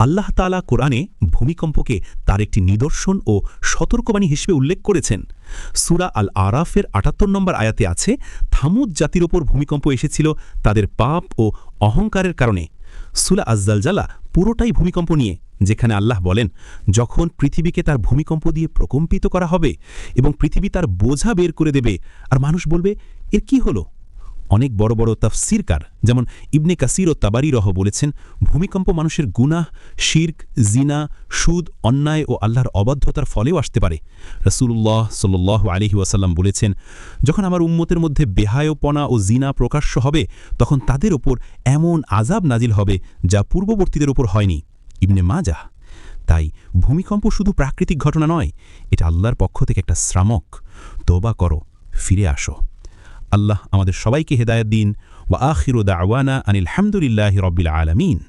আল্লাহ তাআলা কোরআনে ভূমিকম্পকে তার একটি নিদর্শন ও সতর্কবাণী হিসেবে উল্লেখ করেছেন। সূরা আল আরাফের ৭৮ নম্বর আয়াতে আছে, থামুদ জাতির ওপর ভূমিকম্প এসেছিল তাদের পাপ ও অহংকারের কারণে। সূরা আয-জালজালা পুরোটাই ভূমিকম্প নিয়ে, যেখানে আল্লাহ বলেন, যখন পৃথিবীকে তার ভূমিকম্প দিয়ে প্রকম্পিত করা হবে এবং পৃথিবী তার বোঝা বের করে দেবে আর মানুষ বলবে, এর কি হলো? অনেক বড় বড় তাফসীরকার যেমন ইবনে কাসির ও তাবারি বলেছেন, ভূমিকম্প মানুষের গুনাহ, শিরক, জিনা, সুদ, অন্যায় ও আল্লাহর অবাধ্যতার ফলেও আসতে পারে। রাসূলুল্লাহ সাল্লাল্লাহু আলাইহি ওয়াসাল্লাম বলেছেন, যখন আমার উম্মতের মধ্যে বেহায়াপনা ও জিনা প্রকাশ্য হবে, তখন তাদের ওপর এমন আযাব নাজিল হবে যা পূর্ববর্তীদের ওপর হয়নি। ইবনে মাজাহ। তাই ভূমিকম্প শুধু প্রাকৃতিক ঘটনা নয়, এটা আল্লাহর পক্ষ থেকে একটা শ্রামক। তওবা করো, ফিরে আসো। আল্লাহ আমাদের সবাইকে হেদায়েত দিন। ওয়া আখিরু দাওয়ানা আনিল হামদুলিল্লাহি রাব্বিল আলামিন।